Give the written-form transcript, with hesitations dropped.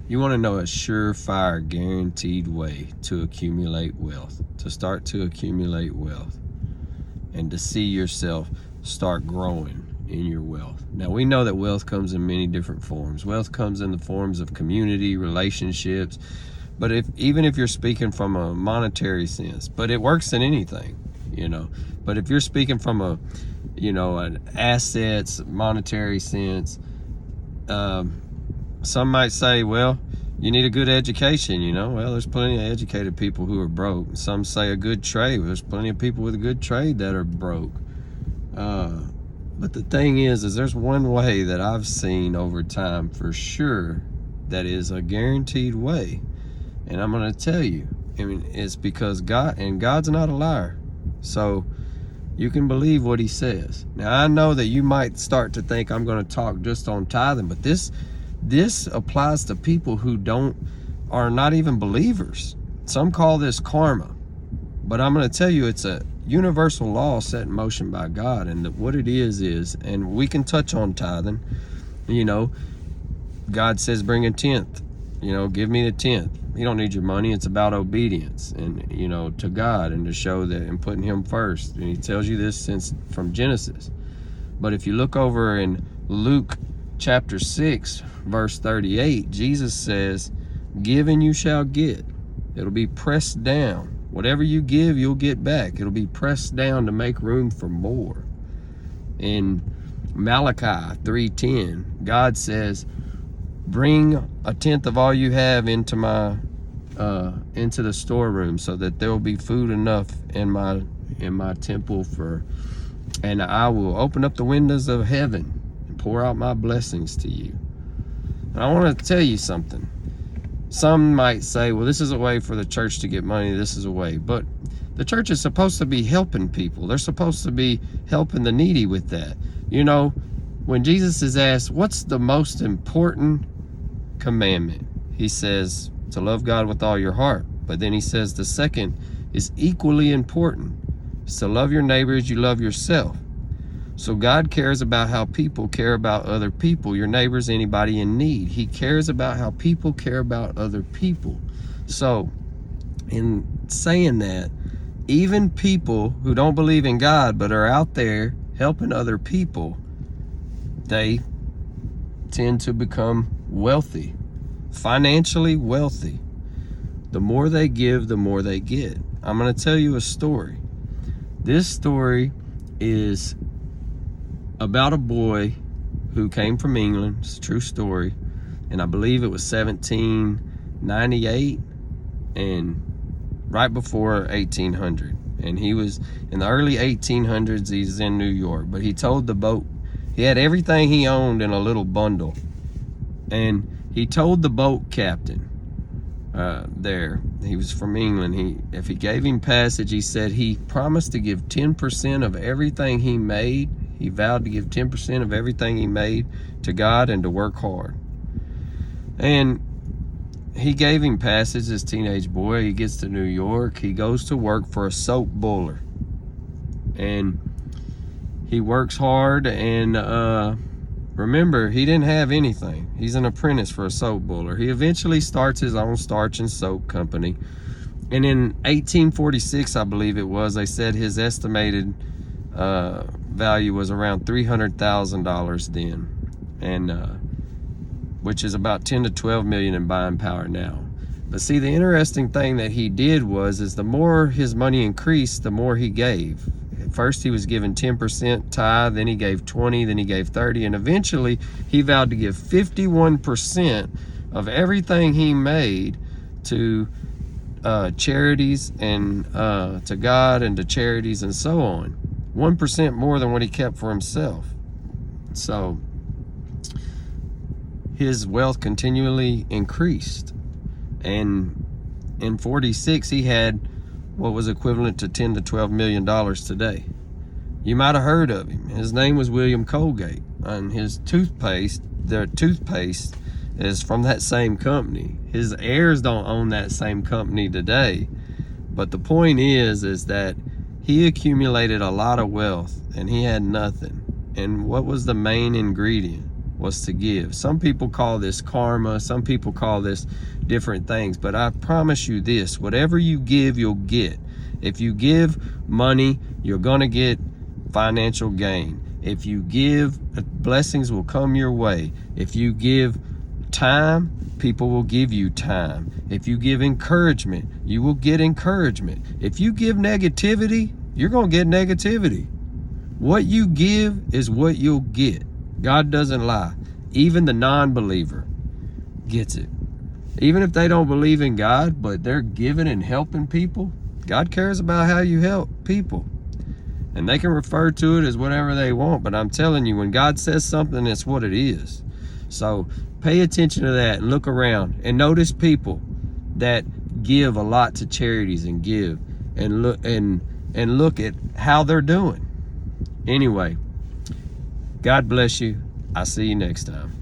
You want to know a surefire, guaranteed way to accumulate wealth, to start to accumulate wealth, and to see yourself start growing in your wealth. Now, we know that wealth comes in many different forms. Wealth comes in the forms of community, relationships, but even if you're speaking from a monetary sense, but it works in anything, you know. But if you're speaking from a, you know, an assets, monetary sense, some might say, well, you need a good education, you know. Well, there's plenty of educated people who are broke. Some say a good trade. There's plenty of people with a good trade that are broke. But the thing is there's one way that I've seen over time for sure that is a guaranteed way. And I'm going to tell you, I mean, it's because God's not a liar. So you can believe what he says. Now, I know that you might start to think I'm going to talk just on tithing, but this applies to people who are not even believers. Some call this karma, but I'm going to tell you it's a universal law set in motion by God. And what it is, and we can touch on tithing, you know, God says bring a tenth, you know, give me the tenth. You don't need your money. It's about obedience and, you know, to God, and to show that and putting him first. And he tells you this from Genesis. But if you look over in Luke chapter 6, verse 38, Jesus says, give and you shall get. It'll be pressed down. Whatever you give, you'll get back. It'll be pressed down to make room for more. In Malachi 3:10, God says, bring a tenth of all you have into the storeroom, so that there will be food enough in my temple and I will open up the windows of heaven and pour out my blessings to you. And I want to tell you something. Some might say, well, this is a way for the church to get money. This is a way. But the church is supposed to be helping people. They're supposed to be helping the needy with that. You know, when Jesus is asked, what's the most important commandment? He says, to love God with all your heart. But then he says the second is equally important. It's to love your neighbor as you love yourself. So God cares about how people care about other people. Your neighbor's anybody in need. He cares about how people care about other people. So in saying that, even people who don't believe in God but are out there helping other people, they tend to become wealthy, financially wealthy. The more they give, the more they get. I'm going to tell you a story. This story is about a boy who came from England. It's a true story. And I believe it was 1798 and right before 1800. And he was in the early 1800s. He's in New York, but he told the boat, he had everything he owned in a little bundle. And he told the boat captain there, he was from England, if he gave him passage, he said he promised to give 10% of everything he made. He vowed to give 10% of everything he made to God and to work hard. And he gave him passage, this teenage boy. He gets to New York. He goes to work for a soap boiler. And he works hard. And remember, he didn't have anything. He's an apprentice for a soap boiler. He eventually starts his own starch and soap company. And in 1846, I believe it was, they said his estimated value was around $300,000 then, and which is about 10 to 12 million in buying power now. But see, the interesting thing that he did is the more his money increased, the more he gave. At first he was given 10% tithe, then he gave 20, then he gave 30, and eventually he vowed to give 51% of everything he made to charities and to God and to charities and so on. 1% more than what he kept for himself. So his wealth continually increased. And in 46, he had what was equivalent to 10 to 12 million dollars today. You might have heard of him. His name was William Colgate, and his toothpaste is from that same company. His heirs don't own that same company today. But the point is that he accumulated a lot of wealth and he had nothing. And what was the main ingredient? was to give. Some people call this karma. Some people call this different things. But I promise you this, whatever you give, you'll get. If you give money, you're going to get financial gain. If you give, blessings will come your way. If you give time, people will give you time. If you give encouragement, you will get encouragement. If you give negativity, you're going to get negativity. What you give is what you'll get. God doesn't lie. Even the non-believer gets it. Even if they don't believe in God, but they're giving and helping people, God cares about how you help people. And they can refer to it as whatever they want, but I'm telling you, when God says something, it's what it is. So pay attention to that and look around and notice people that give a lot to charities and give and look at how they're doing. Anyway, God bless you. I'll see you next time.